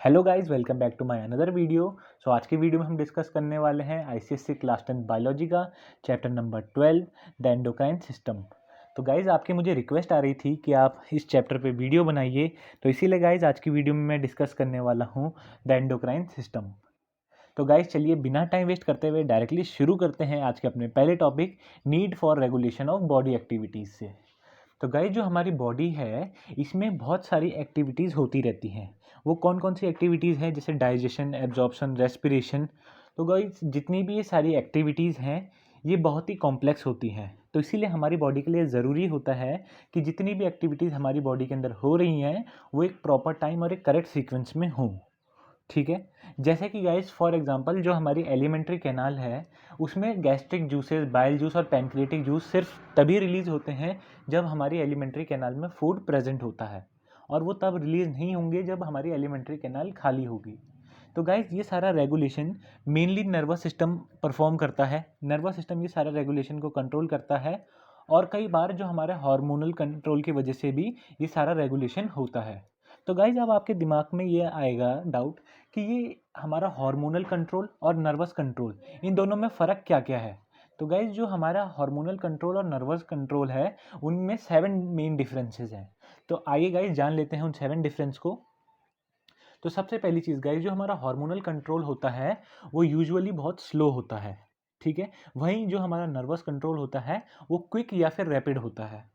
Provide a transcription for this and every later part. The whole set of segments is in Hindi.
Hello guys, welcome back to my another video. So आज की वीडियो में हम डिस्कस करने वाले हैं आईसीएससी क्लास 10 बायोलॉजी का chapter number 12 the endocrine system. तो गाइस आपकी मुझे रिक्वेस्ट आ रही थी कि आप इस चैप्टर पे वीडियो बनाइए, तो इसीलिए गाइस आज की वीडियो में मैं डिस्कस करने वाला हूँ द एंडोक्राइन सिस्टम। तो गाइस चलिए बिना टाइम वेस्ट करते हुए डायरेक्टली शुरू करते हैं आज के अपने पहले topic, need for regulation of body activities से। तो गाइस जो हमारी बॉडी है इसमें बहुत सारी एक्टिविटीज़ होती रहती हैं। वो कौन कौन सी एक्टिविटीज़ हैं, जैसे डाइजेशन, एब्जॉर्प्शन, रेस्पिरेशन। तो गाइस जितनी भी ये सारी एक्टिविटीज़ हैं ये बहुत ही कॉम्प्लेक्स होती हैं, तो इसीलिए हमारी बॉडी के लिए ज़रूरी होता है कि जितनी भी एक्टिविटीज़ हमारी बॉडी के अंदर हो रही हैं वो एक प्रॉपर टाइम और एक करेक्ट सीक्वेंस में हों। ठीक है, जैसे कि गाइस फॉर एग्जांपल जो हमारी एलिमेंट्री कैनाल है उसमें गैस्ट्रिक जूसेस, बाइल जूस और पैनक्रिएटिक जूस सिर्फ तभी रिलीज होते हैं जब हमारी एलिमेंट्री कैनाल में फूड प्रेजेंट होता है, और वो तब रिलीज नहीं होंगे जब हमारी एलिमेंट्री कैनाल खाली होगी। तो गाइस ये सारा regulation mainly nervous system perform करता है। नर्वस सिस्टम ये सारा रेगुलेशन को कंट्रोल करता है, और कई बार जो हमारे हार्मोनल कंट्रोल की वजह से भी ये सारा रेगुलेशन होता है। तो गाइज अब आपके दिमाग में ये आएगा डाउट कि ये हमारा हार्मोनल कंट्रोल और नर्वस कंट्रोल, इन दोनों में फ़र्क क्या क्या है। तो गाइज जो हमारा हार्मोनल कंट्रोल और नर्वस कंट्रोल है उनमें 7 मेन डिफरेंसेस हैं। तो आइए गाइज जान लेते हैं उन 7 डिफरेंस को। तो सबसे पहली चीज़ गाइज जो हमारा हार्मोनल कंट्रोल होता है वो यूजुअली बहुत स्लो होता है। ठीक है, वहीं जो हमारा नर्वस कंट्रोल होता है वो क्विक या फिर रैपिड होता है।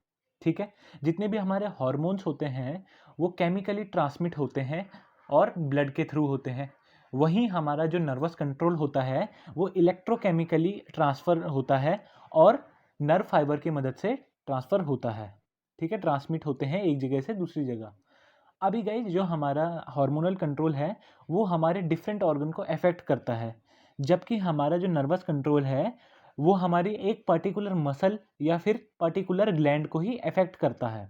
ठीक है, जितने भी हमारे हॉर्मोन्स होते हैं वो केमिकली ट्रांसमिट होते हैं और ब्लड के थ्रू होते हैं। वहीं हमारा जो नर्वस कंट्रोल होता है वो इलेक्ट्रोकेमिकली ट्रांसफ़र होता है और नर्व फाइबर की मदद से ट्रांसफ़र होता है। ठीक है, ट्रांसमिट होते हैं एक जगह से दूसरी जगह। अभी गाइज जो हमारा हार्मोनल कंट्रोल है वो हमारे डिफरेंट ऑर्गन को अफेक्ट करता है, जबकि हमारा जो नर्वस कंट्रोल है वो हमारी एक पर्टिकुलर मसल या फिर पर्टिकुलर ग्लैंड को ही अफेक्ट करता है।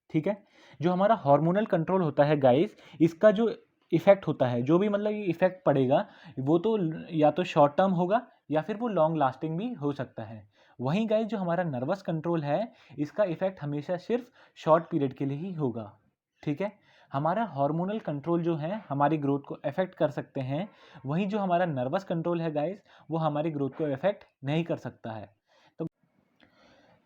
ठीक है, जो हमारा हार्मोनल कंट्रोल होता है गाइस, इसका जो इफेक्ट होता है, जो भी मतलब ये इफेक्ट पड़ेगा वो तो या तो शॉर्ट टर्म होगा या फिर वो लॉन्ग लास्टिंग भी हो सकता है। वहीं गाइस जो हमारा नर्वस कंट्रोल है इसका इफेक्ट हमेशा सिर्फ शॉर्ट पीरियड के लिए ही होगा। ठीक है, हमारा हार्मोनल कंट्रोल जो है हमारी ग्रोथ को अफेक्ट कर सकते हैं, वहीं जो हमारा नर्वस कंट्रोल है गाइस वो हमारी ग्रोथ को अफेक्ट नहीं कर सकता है।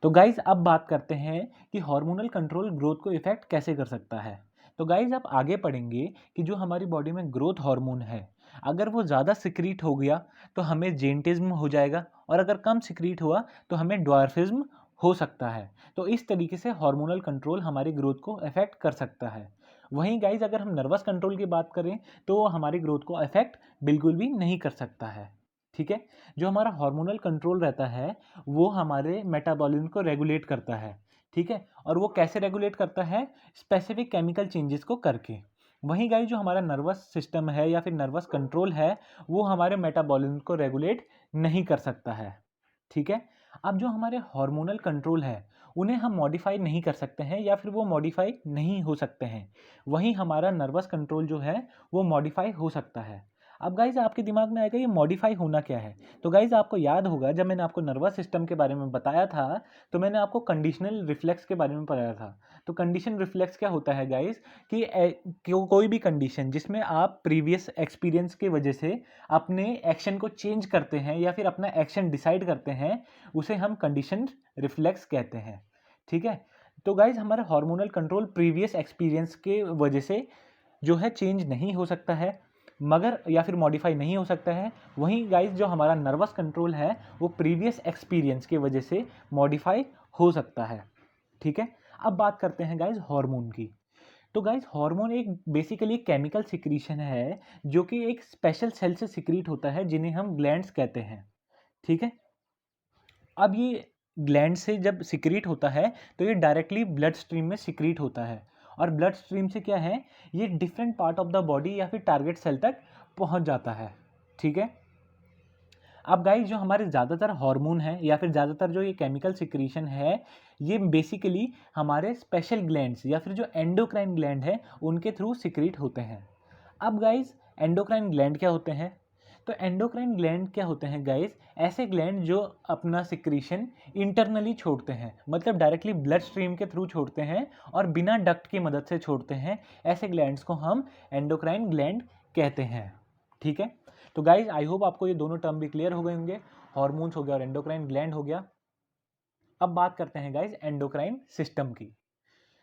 तो गाइज अब बात करते हैं कि हार्मोनल कंट्रोल ग्रोथ को इफेक्ट कैसे कर सकता है। तो गाइज आप आगे पढ़ेंगे कि जो हमारी बॉडी में ग्रोथ हार्मोन है अगर वो ज़्यादा सिक्रीट हो गया तो हमें जेंटिज्म हो जाएगा, और अगर कम सिक्रीट हुआ तो हमें ड्वार्फिज्म हो सकता है। तो इस तरीके से हार्मोनल कंट्रोल हमारी ग्रोथ को अफेक्ट कर सकता है। वहीं गाइज अगर हम नर्वस कंट्रोल की बात करें तो वो हमारी ग्रोथ को अफेक्ट बिल्कुल भी नहीं कर सकता है। ठीक है, जो हमारा हार्मोनल कंट्रोल रहता है वो हमारे मेटाबॉलिज्म को रेगुलेट करता है। ठीक है, और वो कैसे रेगुलेट करता है, स्पेसिफिक केमिकल चेंजेस को करके। वहीं गाइस जो हमारा नर्वस सिस्टम है या फिर नर्वस कंट्रोल है वो हमारे मेटाबॉलिज्म को रेगुलेट नहीं कर सकता है। ठीक है, अब जो हमारे हार्मोनल कंट्रोल है उन्हें हम मॉडिफाई नहीं कर सकते हैं या फिर वो मॉडिफाई नहीं हो सकते हैं। वहीं हमारा नर्वस कंट्रोल जो है वो मॉडिफाई हो सकता है। अब गाइज आपके दिमाग में आएगा ये मॉडिफाई होना क्या है। तो गाइज आपको याद होगा जब मैंने आपको नर्वस सिस्टम के बारे में बताया था तो मैंने आपको कंडीशनल रिफ्लेक्स के बारे में बताया था। तो कंडीशन रिफ्लेक्स क्या होता है गाइज कि कोई भी कंडीशन जिसमें आप प्रीवियस एक्सपीरियंस की वजह से अपने एक्शन को चेंज करते हैं या फिर अपना एक्शन डिसाइड करते हैं उसे हम कंडीशन रिफ्लेक्स कहते हैं। ठीक है, तो गाइज हमारा हार्मोनल कंट्रोल प्रीवियस एक्सपीरियंस के वजह से जो है चेंज नहीं हो सकता है, मगर या फिर मॉडिफाई नहीं हो सकता है। वहीं गाइस जो हमारा नर्वस कंट्रोल है वो प्रीवियस एक्सपीरियंस की वजह से मॉडिफाई हो सकता है। ठीक है, अब बात करते हैं गाइस हार्मोन की। तो गाइस हार्मोन एक बेसिकली केमिकल सिक्रीशन है जो कि एक स्पेशल सेल से सिक्रीट होता है जिन्हें हम ग्लैंड्स कहते हैं। ठीक है, अब ये ग्लैंड से जब सिक्रीट होता है तो ये डायरेक्टली ब्लड स्ट्रीम में सिक्रीट होता है, और ब्लड स्ट्रीम से क्या है ये different part of the body या फिर टारगेट सेल तक पहुंच जाता है। ठीक है, अब गाइस जो हमारे ज़्यादातर हार्मोन है या फिर ज़्यादातर जो ये केमिकल सिक्रीशन है ये बेसिकली हमारे स्पेशल ग्लैंड्स या फिर जो एंडोक्राइन ग्लैंड है उनके थ्रू सिक्रीट होते हैं। अब गाइस एंडोक्राइन ग्लैंड क्या होते हैं, तो एंडोक्राइन ग्लैंड क्या होते हैं गाइस? ऐसे ग्लैंड जो अपना सिक्रीशन इंटरनली छोड़ते हैं, मतलब डायरेक्टली ब्लड स्ट्रीम के थ्रू छोड़ते हैं और बिना डक्ट की मदद से छोड़ते हैं। ऐसे ग्लैंड्स को हम एंडोक्राइन ग्लैंड कहते हैं। ठीक है, तो गाइज आई होप आपको ये दोनों टर्म भी क्लियर हो गए होंगे, हॉर्मोन्स हो गया और एंडोक्राइन ग्लैंड हो गया। अब बात करते हैं गाइज एंडोक्राइन सिस्टम की।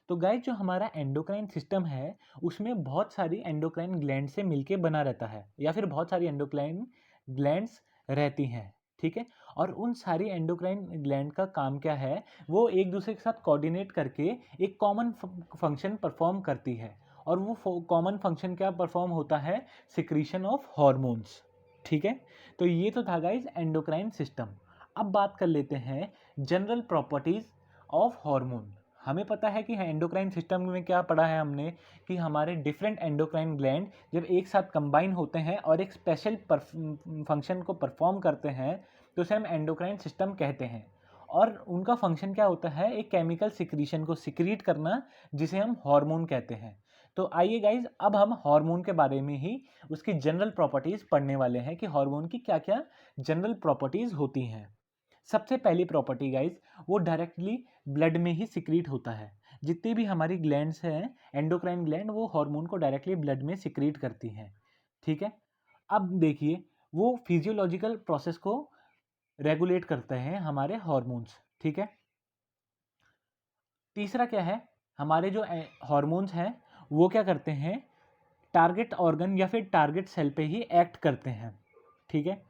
तो गाइज जो हमारा एंडोक्राइन सिस्टम है उसमें बहुत सारी एंडोक्राइन ग्लैंड से मिलके बना रहता है, या फिर बहुत सारी एंडोक्राइन ग्लैंड्स रहती हैं। ठीक है, और उन सारी एंडोक्राइन ग्लैंड का काम क्या है? वो एक दूसरे के साथ कोऑर्डिनेट करके एक कॉमन फंक्शन परफॉर्म करती है, और वो कॉमन फंक्शन क्या परफॉर्म होता है? Secretion of hormones. ठीक है, तो ये तो था गाइज एंडोक्राइन सिस्टम। अब बात कर लेते हैं जनरल प्रॉपर्टीज ऑफ हार्मोन। हमें पता है कि एंडोक्राइन सिस्टम में क्या पढ़ा है हमने, कि हमारे डिफरेंट एंडोक्राइन ग्लैंड जब एक साथ कंबाइन होते हैं और एक स्पेशल फंक्शन को परफॉर्म करते हैं तो उसे हम एंडोक्राइन सिस्टम कहते हैं। और उनका फंक्शन क्या होता है? एक केमिकल सिक्रीशन को सिक्रीट करना, जिसे हम हार्मोन कहते हैं। तो आइए गाइज अब हम हार्मोन के बारे में ही उसकी जनरल प्रॉपर्टीज पढ़ने वाले हैं कि हार्मोन की क्या क्या जनरल प्रॉपर्टीज होती हैं। सबसे पहली प्रॉपर्टी गाइज, वो डायरेक्टली ब्लड में ही सिक्रीट होता है। जितनी भी हमारी ग्लैंड्स हैं एंडोक्राइन ग्लैंड, वो हार्मोन को डायरेक्टली ब्लड में सिक्रीट करती हैं। ठीक है, अब देखिए वो फिजियोलॉजिकल प्रोसेस को रेगुलेट करते हैं हमारे हार्मोन्स। ठीक है, तीसरा क्या है? हमारे जो हार्मोन्स हैं वो क्या करते हैं? टारगेट ऑर्गन या फिर टारगेट सेल पे ही एक्ट करते हैं। ठीक है,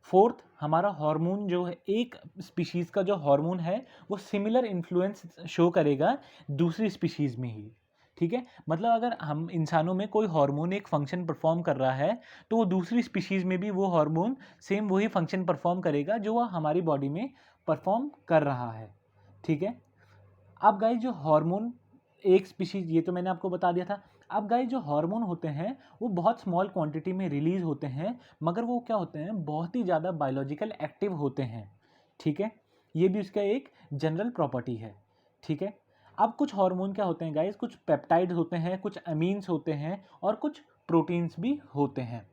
फोर्थ, हमारा हार्मोन जो है, एक स्पीशीज़ का जो हार्मोन है वो सिमिलर इन्फ्लुएंस शो करेगा दूसरी स्पीशीज़ में ही। ठीक है, मतलब अगर हम इंसानों में कोई हार्मोन एक फंक्शन परफॉर्म कर रहा है तो वो दूसरी स्पीशीज़ में भी वो हार्मोन सेम वही फंक्शन परफॉर्म करेगा जो वह हमारी बॉडी में परफॉर्म कर रहा है। ठीक है, अब गाइस जो हार्मोन एक स्पीशीज, ये तो मैंने आपको बता दिया था। अब गाइस जो हार्मोन होते हैं वो बहुत स्मॉल क्वांटिटी में रिलीज होते हैं, मगर वो क्या होते हैं? बहुत ही ज़्यादा बायोलॉजिकल एक्टिव होते हैं। ठीक है, ये भी उसका एक जनरल प्रॉपर्टी है। ठीक है, अब कुछ हार्मोन क्या होते हैं गाइस? कुछ पेप्टाइड्स होते हैं, कुछ अमीन्स होते हैं और कुछ प्रोटीन्स भी होते हैं।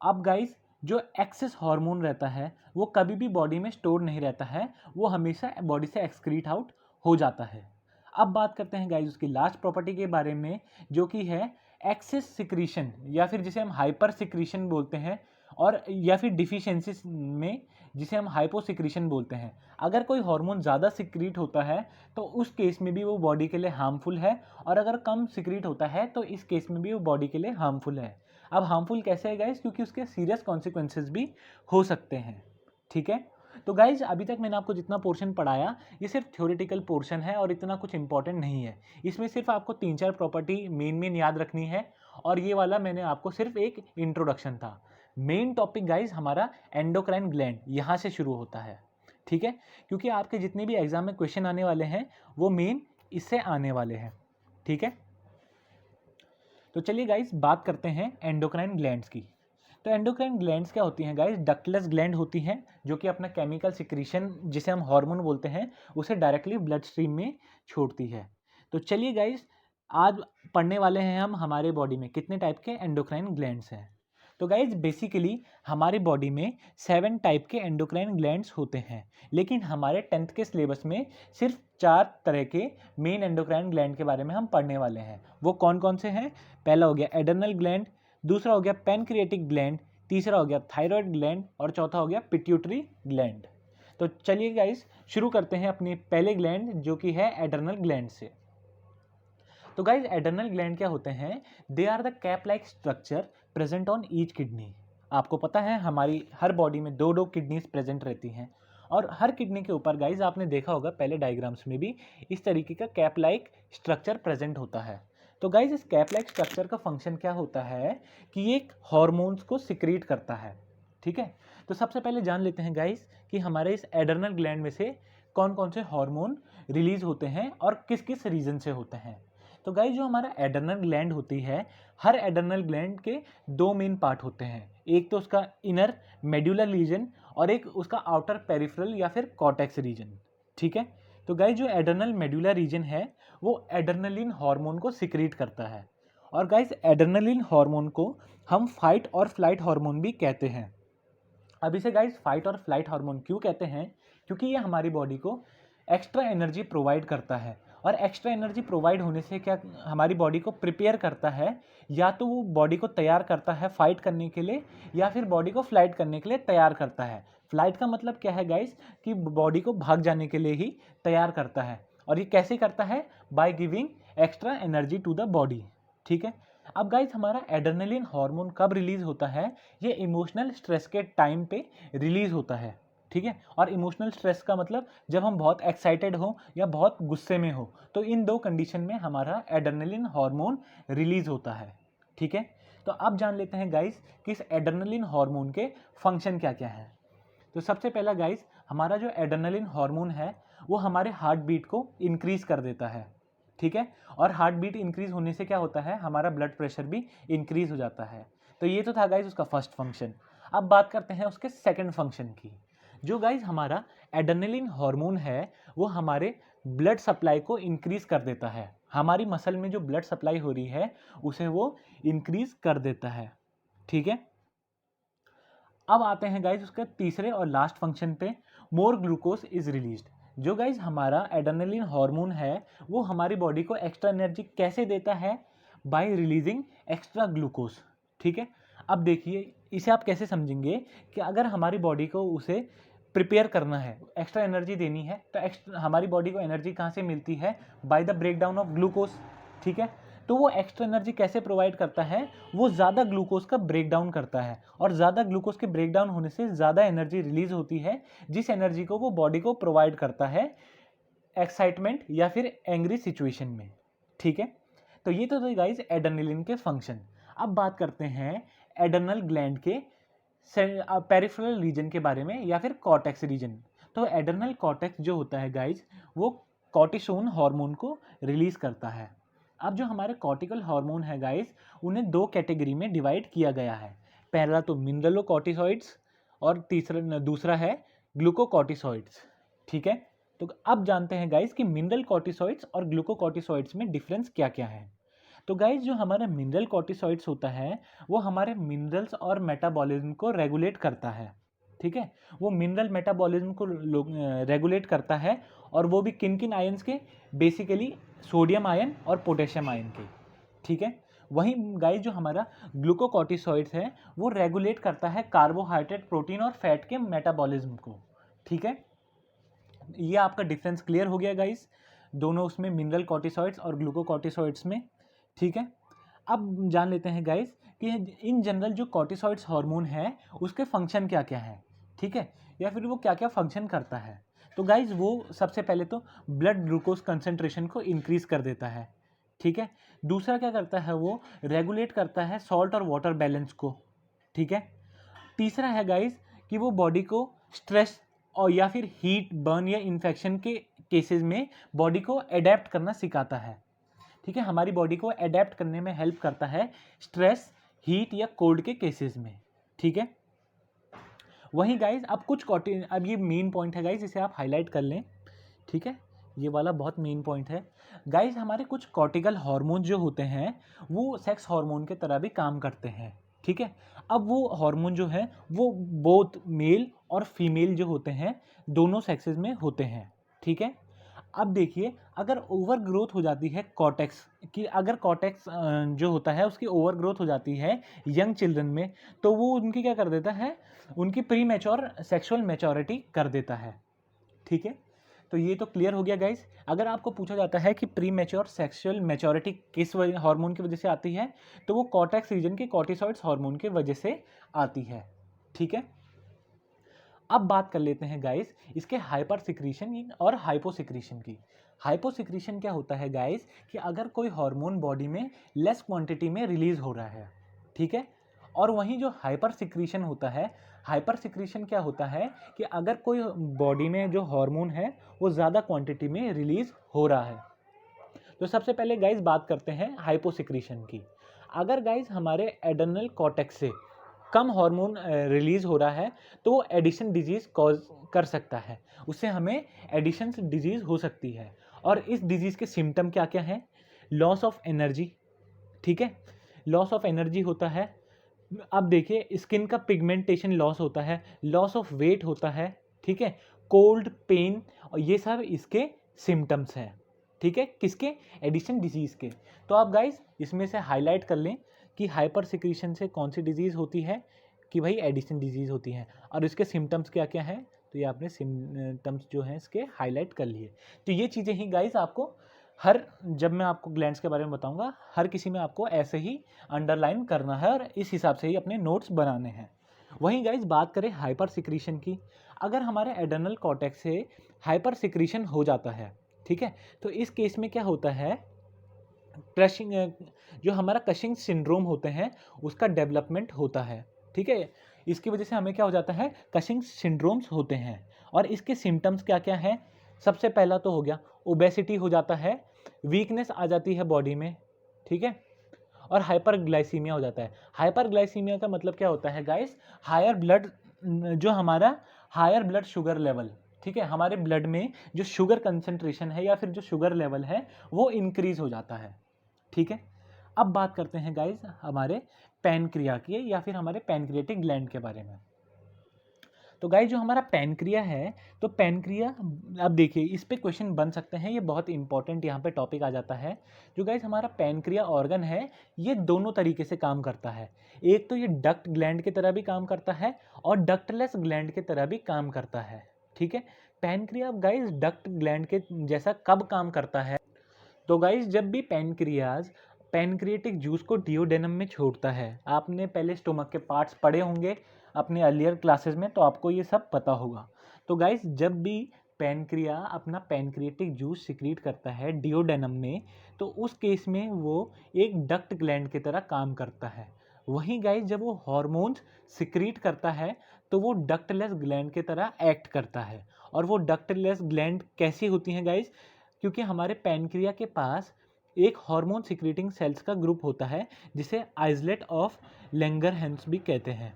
अब गाइस जो एक्सेस हार्मोन रहता है वो कभी भी बॉडी में स्टोर नहीं रहता है, वो हमेशा बॉडी से एक्सक्रीट आउट हो जाता है। अब बात करते हैं गाइस उसकी लास्ट प्रॉपर्टी के बारे में, जो कि है एक्सेस सिक्रीशन, या फिर जिसे हम हाइपर सिक्रीशन बोलते हैं, और या फिर डिफिशियंसीज में जिसे हम हाइपोसिक्रीशन बोलते हैं। अगर कोई हार्मोन ज़्यादा सिक्रीट होता है तो उस केस में भी वो बॉडी के लिए हार्मफुल है, और अगर कम सिक्रीट होता है तो इस केस में भी वो बॉडी के लिए हार्मफुल है। अब हार्मफुल कैसे है गाइस? क्योंकि उसके सीरियस कॉन्सिक्वेंसेज भी हो सकते हैं। ठीक है, तो गाइज अभी तक मैंने आपको जितना पोर्शन पढ़ाया ये सिर्फ थ्योरेटिकल पोर्शन है और इतना कुछ इंपॉर्टेंट नहीं है। इसमें सिर्फ आपको 3-4 प्रॉपर्टी मेन याद रखनी है, और ये वाला मैंने आपको सिर्फ एक इंट्रोडक्शन था। मेन टॉपिक गाइज हमारा एंडोक्राइन ग्लैंड यहाँ से शुरू होता है। ठीक है, क्योंकि आपके जितने भी एग्जाम में क्वेश्चन आने वाले हैं वो मेन इससे आने वाले हैं। ठीक है, तो चलिए गाइस बात करते हैं एंडोक्राइन ग्लैंड्स की। तो एंडोक्राइन ग्लैंड्स क्या होती हैं गाइस? डक्टलेस ग्लैंड होती हैं, जो कि अपना केमिकल सिक्रीशन जिसे हम हार्मोन बोलते हैं उसे डायरेक्टली ब्लड स्ट्रीम में छोड़ती है। तो चलिए गाइस आज पढ़ने वाले हैं हम हमारे बॉडी में कितने टाइप के एंडोक्राइन ग्लैंड्स हैं। तो गाइज बेसिकली हमारी बॉडी में 7 टाइप के एंडोक्राइन ग्लैंड्स होते हैं, लेकिन हमारे 10th के सिलेबस में सिर्फ 4 तरह के मेन एंडोक्राइन ग्लैंड के बारे में हम पढ़ने वाले हैं। वो कौन कौन से हैं? पहला हो गया एडर्नल ग्लैंड, दूसरा हो गया पैनक्रिएटिक ग्लैंड, तीसरा हो गया थायराइड ग्लैंड और चौथा हो गया पिट्यूटरी ग्लैंड। तो चलिए गाइज शुरू करते हैं अपने पहले ग्लैंड जो कि है एडर्नल ग्लैंड से। तो गाइज एडर्नल ग्लैंड क्या होते हैं? They are the cap like structure present on each kidney. आपको पता है हमारी हर बॉडी में 2 किडनीज प्रेजेंट रहती हैं, और हर किडनी के ऊपर गाइज आपने देखा होगा पहले डायग्राम्स में भी इस तरीके का कैप लाइक स्ट्रक्चर प्रेजेंट होता है। तो गाइज इस कैप लाइक स्ट्रक्चर का फंक्शन क्या होता है कि ये एक हॉर्मोन्स को सिक्रीट करता है। ठीक है, तो सबसे पहले जान लेते हैं गाइज कि हमारे इस एडर्नल ग्लैंड में से कौन कौन से हार्मोन रिलीज होते हैं और किस किस रीजन से होते हैं। तो गाइज जो हमारा एडर्नल ग्लैंड होती है, हर एडर्नल ग्लैंड के 2 मेन पार्ट होते हैं। एक तो उसका इनर मेड्यूलर रीजन और एक उसका आउटर पेरिफेरल या फिर कॉर्टेक्स रीजन। ठीक है, तो गाइज जो एडर्नल मेड्यूलर रीजन है वो एडर्नलिन हार्मोन को सिक्रीट करता है, और गाइस एड्रेनलिन हार्मोन को हम फाइट और फ्लाइट हार्मोन भी कहते हैं। अब इसे गाइस फाइट और फ्लाइट हार्मोन क्यों कहते हैं? क्योंकि ये हमारी बॉडी को एक्स्ट्रा एनर्जी प्रोवाइड करता है, और एक्स्ट्रा एनर्जी प्रोवाइड होने से क्या हमारी बॉडी को प्रिपेयर करता है, या तो वो बॉडी को तैयार करता है फाइट करने के लिए, या फिर बॉडी को फ्लाइट करने के लिए तैयार करता है। फ्लाइट का मतलब क्या है गाइस, कि बॉडी को भाग जाने के लिए ही तैयार करता है। और ये कैसे करता है? By giving extra energy to the body. ठीक है। अब गाइस हमारा एड्रेनलिन हार्मोन कब रिलीज होता है? ये इमोशनल स्ट्रेस के टाइम पे रिलीज होता है। ठीक है। और इमोशनल स्ट्रेस का मतलब जब हम बहुत एक्साइटेड हो या बहुत गुस्से में हो, तो इन दो कंडीशन में हमारा एड्रेनलिन हार्मोन रिलीज होता है। ठीक है। तो अब जान लेते हैं गाइस कि इस एड्रेनलिन हार्मोन के फंक्शन क्या क्या है। तो सबसे पहला गाइस, हमारा जो एड्रेनलिन हार्मोन है वो हमारे हार्ट बीट को इंक्रीज कर देता है। ठीक है। और हार्ट बीट इंक्रीज होने से क्या होता है? हमारा ब्लड प्रेशर भी इंक्रीज हो जाता है। तो ये तो था गाइस उसका फर्स्ट फंक्शन। अब बात करते हैं उसके सेकंड फंक्शन की। जो गाइस हमारा एड्रेनलिन हार्मोन है वो हमारे ब्लड सप्लाई को इंक्रीज कर देता है। हमारी मसल में जो ब्लड सप्लाई हो रही है उसे वो इंक्रीज कर देता है। ठीक है। अब आते हैं गाइज उसके तीसरे और लास्ट फंक्शन पे, मोर ग्लूकोज इज रिलीज्ड। जो गाइज हमारा एड्रेनलिन हार्मोन है वो हमारी बॉडी को एक्स्ट्रा एनर्जी कैसे देता है? Bye releasing extra glucose. ठीक है। अब देखिए इसे आप कैसे समझेंगे कि अगर हमारी बॉडी को उसे प्रिपेयर करना है, एक्स्ट्रा एनर्जी देनी है, तो एक्स्ट्रा हमारी बॉडी को एनर्जी कहाँ से मिलती है? By the break down of glucose. ठीक है। तो वो एक्स्ट्रा एनर्जी कैसे प्रोवाइड करता है? वो ज़्यादा ग्लूकोज का ब्रेक डाउन करता है, और ज़्यादा ग्लूकोज के ब्रेक डाउन होने से ज़्यादा एनर्जी रिलीज होती है, जिस एनर्जी को वो बॉडी को प्रोवाइड करता है एक्साइटमेंट या फिर एंग्री सिचुएशन में। ठीक है। तो ये तो गाइज एड्रेनलिन के फंक्शन। अब बात करते हैं एड्रेनल ग्लैंड के पेरिफेरल रीजन के बारे में, या फिर कॉर्टेक्स रीजन। तो एड्रेनल कॉर्टेक्स जो होता है गाइज वो कॉर्टिसोन हार्मोन को रिलीज करता है। अब जो हमारे कॉर्टिकल हार्मोन है गाइस उन्हें दो कैटेगरी में डिवाइड किया गया है। पहला तो मिनरलोकॉर्टिसॉइड्स और दूसरा है ग्लूकोकॉर्टिसॉइड्स। ठीक है। तो अब जानते हैं गाइस कि मिनरल कॉर्टिसॉइड्स और ग्लूकोकॉर्टिसॉइड्स में डिफरेंस क्या क्या है। तो गाइस जो हमारा मिनरल कॉर्टिसॉइड्स होता है वो हमारे मिनरल्स और मेटाबॉलिज्म को रेगुलेट करता है। ठीक है। वो मिनरल मेटाबॉलिज्म को रेगुलेट करता है, और वो भी किन किन आयंस के? बेसिकली सोडियम आयन और पोटेशियम आयन के। ठीक है। वहीं गाइस जो हमारा ग्लूकोकॉर्टिसॉइड्स है वो रेगुलेट करता है कार्बोहाइड्रेट, प्रोटीन और फैट के मेटाबॉलिज्म को। ठीक है। ये आपका डिफरेंस क्लियर हो गया गाइस, दोनों उसमें मिनरल कॉर्टिसॉइड्स और ग्लूकोकॉर्टिसॉइड्स में। ठीक है। अब जान लेते हैं गाइस कि इन जनरल जो कॉर्टिसॉइड्स हार्मोन है उसके फंक्शन क्या क्या है। ठीक है। या फिर वो क्या क्या फंक्शन करता है। तो गाइज वो सबसे पहले तो ब्लड ग्लूकोज कंसेंट्रेशन को इंक्रीज कर देता है। ठीक है। दूसरा क्या करता है? वो रेगुलेट करता है सॉल्ट और वाटर बैलेंस को। ठीक है। तीसरा है गाइज कि वो बॉडी को स्ट्रेस और या फिर हीट, बर्न या इन्फेक्शन के केसेस में बॉडी को अडेप्ट करना सिखाता है। ठीक है। हमारी बॉडी को अडेप्ट करने में हेल्प करता है स्ट्रेस, हीट या कोल्ड के केसेस में। ठीक है। वहीं गाइज अब ये मेन पॉइंट है गाइज, इसे आप हाईलाइट कर लें। ठीक है। ये वाला बहुत मेन पॉइंट है गाइज। हमारे कुछ कॉर्टिकल हार्मोन जो होते हैं वो सेक्स हार्मोन के तरह भी काम करते हैं। ठीक है। अब वो हार्मोन जो है वो बोथ मेल और फीमेल जो होते हैं दोनों सेक्सेस में होते हैं। ठीक है। अब देखिए अगर ओवर ग्रोथ हो जाती है कॉर्टेक्स की, अगर कॉर्टेक्स जो होता है उसकी ओवर ग्रोथ हो जाती है यंग चिल्ड्रन में, तो वो उनकी क्या कर देता है? उनकी प्री मैच्योर सेक्सुअल मैच्योरिटी कर देता है। ठीक है। तो ये तो क्लियर हो गया गाइस। अगर आपको पूछा जाता है कि प्री मैच्योर सेक्सुअल मैच्योरिटी किस हार्मोन की वजह से आती है, तो वो कॉर्टेक्स रीजन के कॉर्टिसॉइड्स हार्मोन की वजह से आती है। ठीक है। अब बात कर लेते हैं गाइस इसके हाइपर सिक्रीशन और हाइपो सिक्रीशन की। हाइपो सिक्रीशन क्या होता है गाइस कि अगर कोई हार्मोन बॉडी में लेस क्वांटिटी में रिलीज हो रहा है। ठीक है। और वहीं जो हाइपर सिक्रीशन होता है, हाइपर सिक्रीशन क्या होता है कि अगर कोई बॉडी में जो हार्मोन है वो ज़्यादा क्वांटिटी में रिलीज हो रहा है। तो सबसे पहले गाइस बात करते हैं हाइपो सिक्रीशन की। अगर गाइस हमारे एड्रेनल कॉर्टेक्स से कम हार्मोन रिलीज हो रहा है तो वो एडिशन डिजीज कॉज कर सकता है, उससे हमें एडिशन डिजीज हो सकती है। और इस डिजीज के सिम्टम क्या क्या हैं? लॉस ऑफ एनर्जी, ठीक है। लॉस ऑफ एनर्जी होता है। अब देखिए स्किन का पिगमेंटेशन लॉस होता है, लॉस ऑफ वेट होता है, ठीक है, कोल्ड, पेन, और ये सब इसके सिम्टम्स हैं, ठीक है, किसके, एडिशन डिजीज़ के। तो आप गाइस इसमें से हाईलाइट कर लें कि हाइपर सिक्रीशन से कौन सी डिजीज़ होती है, कि भाई एडिशन डिजीज़ होती है, और इसके सिम्टम्स क्या क्या हैं। तो ये आपने सिम्टम्स जो हैं इसके हाईलाइट कर लिए। तो ये चीज़ें ही गाइस आपको जब मैं आपको ग्लैंड्स के बारे में बताऊंगा, हर किसी में आपको ऐसे ही अंडरलाइन करना है और इस हिसाब से ही अपने नोट्स बनाने हैं। वहीं गाइस बात करें हाइपर सिक्रीशन की, अगर हमारे एडर्नल कॉर्टेक्स से हाइपर सिक्रीशन हो जाता है, ठीक है, तो इस केस में क्या होता है, क्रशिंग, जो हमारा कशिंग सिंड्रोम होते हैं उसका डेवलपमेंट होता है, ठीक है। इसकी वजह से हमें क्या हो जाता है, कशिंग सिंड्रोम्स होते हैं। और इसके सिम्टम्स क्या क्या हैं, सबसे पहला तो हो गया ओबेसिटी हो जाता है, वीकनेस आ जाती है बॉडी में, ठीक है, और हाइपरग्लाइसीमिया हो जाता है। हाइपरग्लाइसीमिया का मतलब क्या होता है गाइस, हायर ब्लड, जो हमारा हायर ब्लड शुगर लेवल, ठीक है, हमारे ब्लड में जो शुगर कंसंट्रेशन है या फिर जो शुगर लेवल है वो इंक्रीज हो जाता है, ठीक है। अब बात करते हैं गाइस हमारे पैनक्रिया की या फिर हमारे पैनक्रियाटिक ग्लैंड के बारे में। तो गाइस जो हमारा पैनक्रिया है, तो पैनक्रिया, अब देखिए इस पे क्वेश्चन बन सकते हैं, ये बहुत इंपॉर्टेंट यहाँ पे टॉपिक आ जाता है। जो गाइस हमारा पैनक्रिया ऑर्गन है, ये दोनों तरीके से काम करता है। एक तो ये डक्ट ग्लैंड की तरह भी काम करता है और डक्टलेस ग्लैंड की तरह भी काम करता है, ठीक है। पैनक्रिया गाइस डक्ट ग्लैंड के जैसा कब काम करता है, तो गाइस जब भी पैनक्रियाज पैनक्रियाटिक जूस को डिओडेनम में छोड़ता है, आपने पहले स्टोमक के पार्ट्स पढ़े होंगे अपने अर्लियर क्लासेस में, तो आपको ये सब पता होगा। तो गाइस जब भी पैनक्रिया अपना पैनक्रियाटिक जूस सिक्रीट करता है डिओडेनम में, तो उस केस में वो एक डक्ट ग्लैंड की तरह काम करता है। वहीं गाइस जब वो हॉर्मोन्स सिक्रीट करता है तो वो डक्टलेस ग्लैंड की तरह एक्ट करता है। और वो डक्टलेस ग्लैंड कैसी होती हैं गाइस, क्योंकि हमारे पैनक्रिया के पास एक हार्मोन सिक्रीटिंग सेल्स का ग्रुप होता है जिसे आइसलेट ऑफ लैंगरहैंस भी कहते हैं,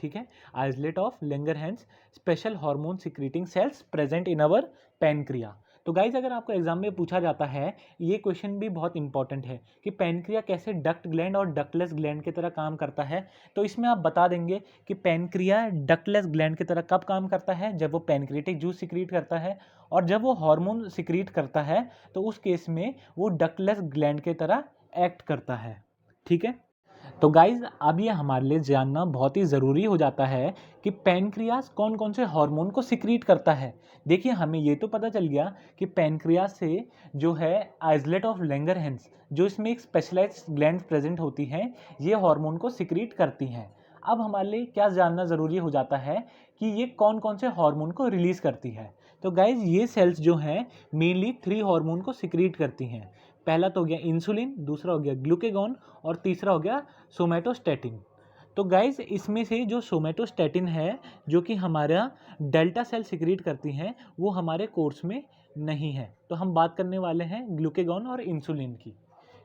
ठीक है, islet of Langerhans, special hormone secreting cells present in our pancreas. तो गाइज अगर आपको एग्जाम में पूछा जाता है, ये क्वेश्चन भी बहुत इंपॉर्टेंट है कि पैनक्रिया कैसे डक्ट ग्लैंड और डक्टलेस ग्लैंड की तरह काम करता है, तो इसमें आप बता देंगे कि पैनक्रिया डक्टलेस ग्लैंड की तरह कब काम करता है, जब वो पैनक्रियाटिक जूस सिक्रीट करता है, और जब वो हार्मोन सिक्रीट करता है तो उस केस में वो डक्टलेस ग्लैंड की तरह एक्ट करता है, ठीक है। तो गाइज अब ये हमारे लिए जानना बहुत ही ज़रूरी हो जाता है कि पैनक्रियास कौन कौन से हार्मोन को सिक्रीट करता है। देखिए हमें ये तो पता चल गया कि पैनक्रियास से जो है आइसलेट ऑफ लैंगरहैंस, जो इसमें एक स्पेशलाइज्ड ग्लैंड प्रेजेंट होती हैं, ये हार्मोन को सिक्रीट करती हैं। अब हमारे लिए क्या जानना ज़रूरी हो जाता है कि ये कौन कौन से हार्मोन को रिलीज़ करती है। तो गाइज ये सेल्स जो हैं मेनली 3 हार्मोन को सिक्रीट करती हैं। पहला तो हो गया इंसुलिन, दूसरा हो गया ग्लूकेगॉन, और तीसरा हो गया सोमैटोस्टैटिन। तो गाइस इसमें से जो सोमैटोस्टैटिन है, जो कि हमारा डेल्टा सेल सिक्रीट करती हैं, वो हमारे कोर्स में नहीं है। तो हम बात करने वाले हैं ग्लूकेगॉन और इंसुलिन की,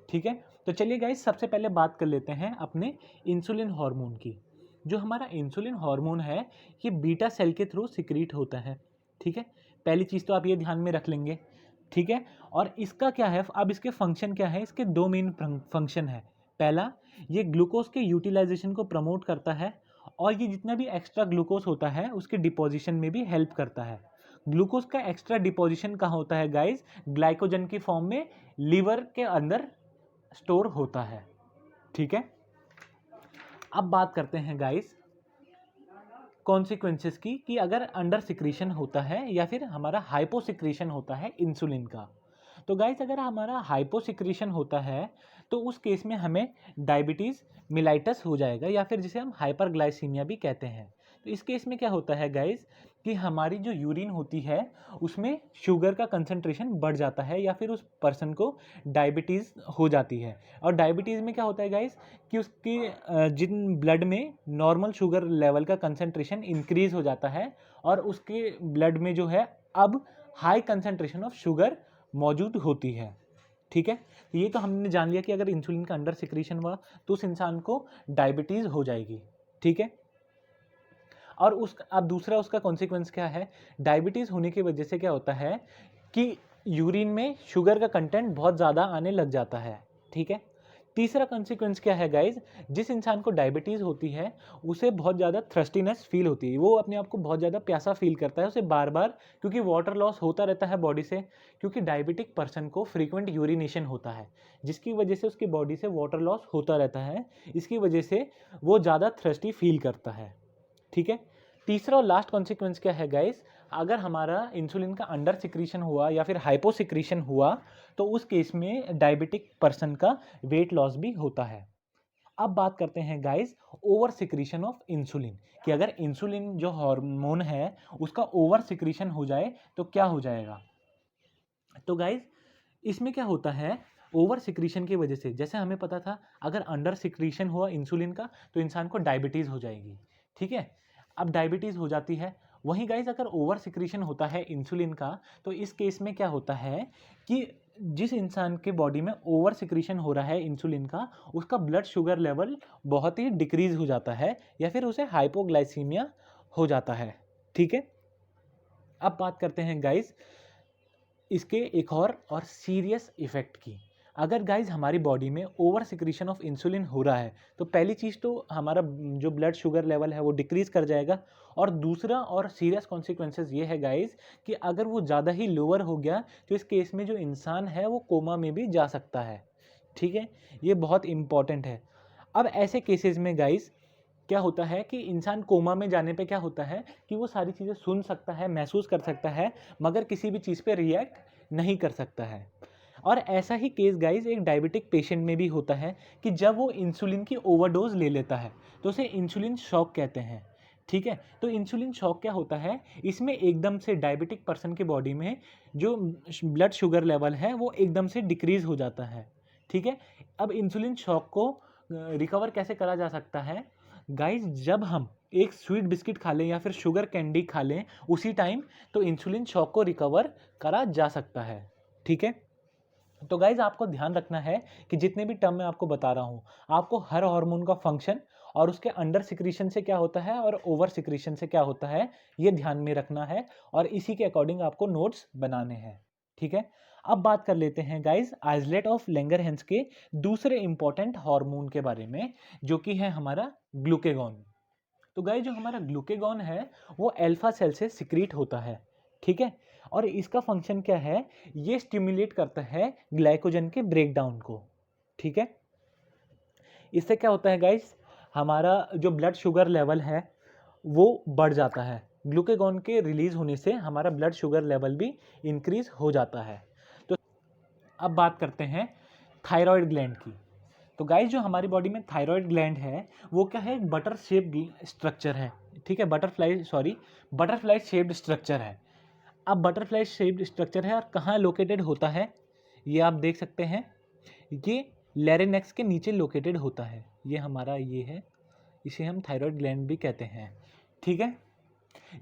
ठीक है। तो चलिए गाइस सबसे पहले बात कर लेते हैं अपने इंसुलिन हार्मोन की। जो हमारा इंसुलिन हार्मोन है ये बीटा सेल के थ्रू सिक्रीट होता है, ठीक है। पहली चीज़ तो आप ये ध्यान में रख लेंगे, ठीक है। और इसका क्या है, अब इसके फंक्शन क्या है, इसके 2 मेन फंक्शन है। पहला, ये ग्लूकोज के यूटिलाइजेशन को प्रमोट करता है, और ये जितना भी एक्स्ट्रा ग्लूकोज होता है उसके डिपोजिशन में भी हेल्प करता है। ग्लूकोज का एक्स्ट्रा डिपोजिशन कहाँ होता है गाइस, ग्लाइकोजन की फॉर्म में लीवर के अंदर स्टोर होता है, ठीक है। अब बात करते हैं गाइस कॉन्सिक्वेंसेस की, कि अगर अंडर सिक्रीशन होता है या फिर हमारा हाइपो सिक्रीशन होता है इंसुलिन का। तो गाइस अगर हमारा हाइपो सिक्रीशन होता है तो उस केस में हमें डायबिटीज़ मिलाइटस हो जाएगा, या फिर जिसे हम हाइपरग्लाइसीमिया भी कहते हैं। तो इस केस में क्या होता है गाइस कि हमारी जो यूरिन होती है उसमें शुगर का कंसंट्रेशन बढ़ जाता है, या फिर उस पर्सन को डायबिटीज़ हो जाती है। और डायबिटीज़ में क्या होता है गाइस कि उसके जिन ब्लड में नॉर्मल शुगर लेवल का कंसंट्रेशन इंक्रीज हो जाता है, और उसके ब्लड में जो है अब हाई कंसंट्रेशन ऑफ शुगर मौजूद होती है, ठीक है। ये तो हमने जान लिया कि अगर इंसुलिन का अंडर सिक्रीशन हुआ तो उस इंसान को डायबिटीज़ हो जाएगी, ठीक है। और अब दूसरा उसका कॉन्सिक्वेंस क्या है, डायबिटीज़ होने की वजह से क्या होता है कि यूरिन में शुगर का कंटेंट बहुत ज़्यादा आने लग जाता है, ठीक है। तीसरा कॉन्सिक्वेंस क्या है गाइज, जिस इंसान को डायबिटीज़ होती है उसे बहुत ज़्यादा थ्रस्टीनेस फील होती है, वो अपने आप को बहुत ज़्यादा प्यासा फील करता है, उसे बार बार, क्योंकि वाटर लॉस होता रहता है बॉडी से, क्योंकि डायबिटिक पर्सन को फ्रीक्वेंट यूरिनेशन होता है जिसकी वजह से उसकी बॉडी से वाटर लॉस होता रहता है, इसकी वजह से वो ज़्यादा थ्रस्टी फील करता है। ठीक है। तीसरा और लास्ट कॉन्सिक्वेंस क्या है गाइस, अगर हमारा इंसुलिन का अंडर सिक्रीशन हुआ या फिर हाइपो सिक्रीशन हुआ तो उस केस में डायबिटिक पर्सन का वेट लॉस भी होता है। अब बात करते हैं guys over secretion of insulin, कि अगर इंसुलिन जो हार्मोन है उसका ओवर सिक्रीशन हो जाए तो क्या हो जाएगा। तो गाइस इसमें क्या होता है, ओवर सिक्रीशन की वजह से, जैसे हमें पता था अगर अंडर सिक्रीशन हुआ इंसुलिन का तो इंसान को डायबिटीज़ हो जाएगी। ठीक है। अब डायबिटीज़ हो जाती है। वहीं गाइस अगर ओवर सिक्रीशन होता है इंसुलिन का तो इस केस में क्या होता है कि जिस इंसान के बॉडी में ओवर सिक्रीशन हो रहा है इंसुलिन का, उसका ब्लड शुगर लेवल बहुत ही डिक्रीज हो जाता है या फिर उसे हाइपोग्लाइसीमिया हो जाता है। ठीक है। अब बात करते हैं गाइस इसके एक और सीरियस इफेक्ट की। अगर गाइज हमारी बॉडी में ओवर सिक्रीशन ऑफ इंसुलिन हो रहा है तो पहली चीज़ तो हमारा जो ब्लड शुगर लेवल है वो डिक्रीज कर जाएगा, और दूसरा और सीरियस कॉन्सिक्वेंसेस ये है गाइज कि अगर वो ज़्यादा ही लोअर हो गया तो इस केस में जो इंसान है वो कोमा में भी जा सकता है। ठीक है। ये बहुत इंपॉर्टेंट है। अब ऐसे केसेस में गाइज क्या होता है कि इंसान कोमा में जाने पे क्या होता है कि वो सारी चीज़ें सुन सकता है, महसूस कर सकता है, मगर किसी भी चीज़ पे रिएक्ट नहीं कर सकता है। और ऐसा ही केस गाइज एक डायबिटिक पेशेंट में भी होता है कि जब वो इंसुलिन की ओवरडोज ले लेता है तो उसे इंसुलिन शॉक कहते हैं। ठीक है। तो इंसुलिन शॉक क्या होता है, इसमें एकदम से डायबिटिक पर्सन के बॉडी में जो ब्लड शुगर लेवल है वो एकदम से डिक्रीज हो जाता है। ठीक है। अब इंसुलिन शॉक को रिकवर कैसे करा जा सकता है गाइज, जब हम एक स्वीट बिस्किट खा लें या फिर शुगर कैंडी खा लें उसी टाइम, तो इंसुलिन शॉक को रिकवर करा जा सकता है। ठीक है। तो गाइज आपको ध्यान रखना है कि जितने भी टर्म मैं आपको बता रहा हूँ, आपको हर हार्मोन का फंक्शन और उसके अंडर सिक्रीशन से क्या होता है और ओवर सिक्रीशन से क्या होता है ये ध्यान में रखना है, और इसी के अकॉर्डिंग आपको नोट्स बनाने हैं। ठीक है। अब बात कर लेते हैं गाइज आइसलेट ऑफ लैंगरहैंस के दूसरे इंपॉर्टेंट हार्मोन के बारे में, जो कि है हमारा ग्लूकेगॉन। तो गाइज जो हमारा ग्लूकेगॉन है वो अल्फा सेल से सिक्रीट होता है। ठीक है। और इसका फंक्शन क्या है, ये स्टिमुलेट करता है ग्लाइकोजन के ब्रेकडाउन को। ठीक है। इससे क्या होता है गाइस, हमारा जो ब्लड शुगर लेवल है वो बढ़ जाता है। ग्लूकेगॉन के रिलीज होने से हमारा ब्लड शुगर लेवल भी इंक्रीज हो जाता है। तो अब बात करते हैं थायराइड ग्लैंड की। तो गाइस जो हमारी बॉडी में थायराइड ग्लैंड है वो क्या है, बटर शेप्ड स्ट्रक्चर है। ठीक है। बटरफ्लाई शेप्ड स्ट्रक्चर है। अब बटरफ्लाई शेप्ड स्ट्रक्चर है और कहाँ लोकेटेड होता है ये आप देख सकते हैं, ये लैरिंक्स के नीचे लोकेटेड होता है। ये हमारा ये है, इसे हम थायराइड ग्लैंड भी कहते हैं। ठीक है।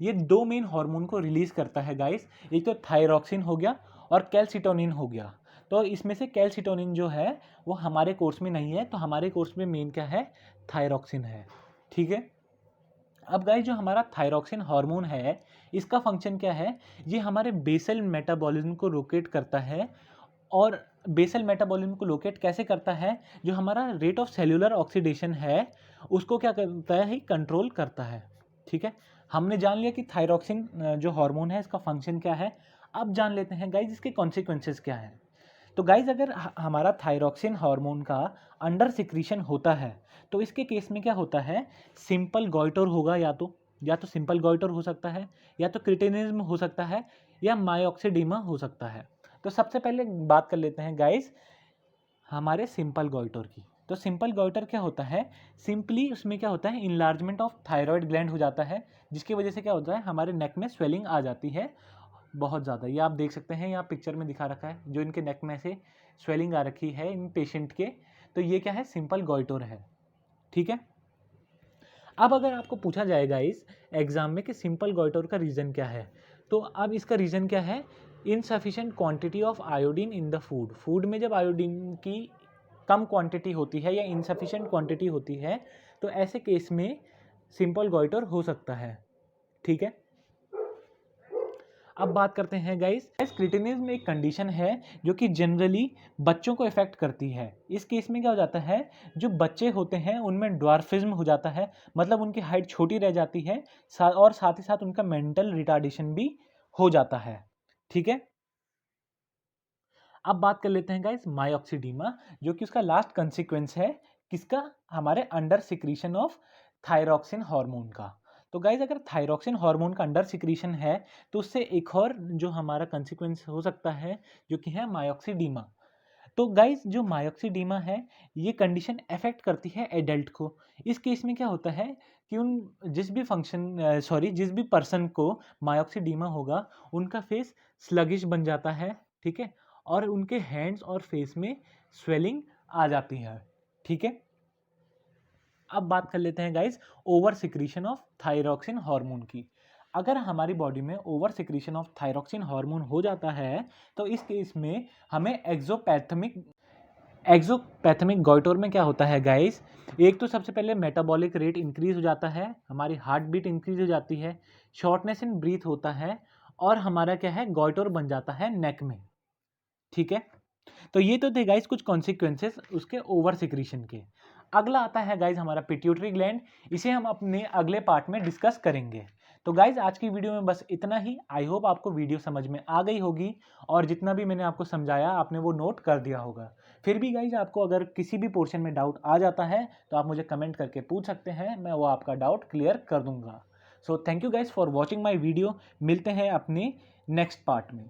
ये दो मेन हार्मोन को रिलीज करता है गाइस, एक तो थायरॉक्सिन हो गया और कैल्सिटोनिन हो गया। तो इसमें से कैल्सिटोनिन जो है वो हमारे कोर्स में नहीं है, तो हमारे कोर्स में मेन क्या है, थायरॉक्सिन है। ठीक है। अब गाइस जो हमारा थायरॉक्सिन हार्मोन है इसका फंक्शन क्या है, ये हमारे बेसल मेटाबॉलिज्म को रोकेट करता है। और बेसल मेटाबॉलिज्म को लोकेट कैसे करता है, जो हमारा रेट ऑफ सेल्यूलर ऑक्सीडेशन है उसको क्या करता है, ही कंट्रोल करता है। ठीक है। हमने जान लिया कि थायरॉक्सिन जो हार्मोन है इसका फंक्शन क्या है। अब जान लेते हैं गाइज इसके कॉन्सिक्वेंसेस क्या है। तो गाइज अगर हमारा थायरॉक्सिन हार्मोन का अंडर सिक्रीशन होता है तो इसके केस में क्या होता है, सिंपल गॉइटर होगा, या तो सिंपल गॉइटर हो सकता है, या तो क्रिटेनिज्म हो सकता है, या मायोक्सिडीमा हो सकता है। तो सबसे पहले बात कर लेते हैं गाइस हमारे सिंपल गॉइटर की। तो सिंपल गॉइटर क्या होता है, सिंपली उसमें क्या होता है, इनलार्जमेंट ऑफ थायराइड ग्लैंड हो जाता है, जिसकी वजह से क्या होता है, हमारे नेक में स्वेलिंग आ जाती है बहुत ज़्यादा। ये आप देख सकते हैं, यहाँ पिक्चर में दिखा रखा है जो इनके नेक में से स्वेलिंग आ रखी है इन पेशेंट के, तो ये क्या है, सिंपल गॉइटर है। ठीक है। अब अगर आपको पूछा जाएगा इस एग्जाम में कि सिंपल गॉइटर का रीज़न क्या है, तो अब इसका रीज़न क्या है, insufficient quantity of iodine in the food में जब आयोडीन की कम क्वांटिटी होती है या इनसफिशिएंट क्वांटिटी होती है तो ऐसे केस में सिंपल गॉइटर हो सकता है। ठीक है। अब बात करते हैं गाइस, क्रिटिनिज्म एक कंडीशन है जो कि जनरली बच्चों को इफेक्ट करती है। इस केस में क्या हो जाता है, जो बच्चे होते हैं उनमें ड्वार्फिज्म हो जाता है, मतलब उनकी हाइट छोटी रह जाती है और साथ ही साथ उनका मेंटल रिटार्डेशन भी हो जाता है। ठीक है, अब बात कर लेते हैं गाइस मायोक्सीडीमा, जो कि उसका लास्ट कंसिक्वेंस है किसका, हमारे under secretion of thyroxine hormone का। तो गाइज अगर थायरॉक्सिन हार्मोन का अंडर सिक्रीशन है तो उससे एक और जो हमारा कंसिक्वेंस हो सकता है जो कि है मायोक्सीडीमा। तो गाइज जो मायोक्सीडीमा है ये कंडीशन अफेक्ट करती है एडल्ट को। इस केस में क्या होता है कि जिस भी पर्सन को मायोक्सीडीमा होगा उनका फेस स्लगिश बन जाता है, ठीक है, और उनके हैंड्स और फेस में स्वेलिंग आ जाती है। ठीक है, अब बात कर लेते हैं guys over secretion of thyroxine hormone की। अगर हमारी बॉडी में over secretion of thyroxine hormone हो जाता है तो इस केस में हमें एक्सोपैथमिक गॉइटर में क्या होता है गाइस, एक तो सबसे पहले मेटाबॉलिक रेट इंक्रीज हो जाता है, हमारी हार्ट बीट इंक्रीज हो जाती है, शॉर्टनेस इन ब्रीथ होता है, और हमारा क्या है गॉइटर बन जाता है नेक में। ठीक है, तो ये तो थे गाइस कुछ कॉन्सिक्वेंसेस उसके ओवर सिक्रीशन के। अगला आता है गाइस हमारा पिट्यूटरी ग्लैंड, इसे हम अपने अगले पार्ट में डिस्कस करेंगे। तो गाइस आज की वीडियो में बस इतना ही। आई होप आपको वीडियो समझ में आ गई होगी और जितना भी मैंने आपको समझाया आपने वो नोट कर दिया होगा। फिर भी गाइस आपको अगर किसी भी पोर्शन में डाउट आ जाता है तो आप मुझे कमेंट करके पूछ सकते हैं, मैं वो आपका डाउट क्लियर कर दूंगा। So thank you guys for watching my video. मिलते हैं अपने नेक्स्ट पार्ट में।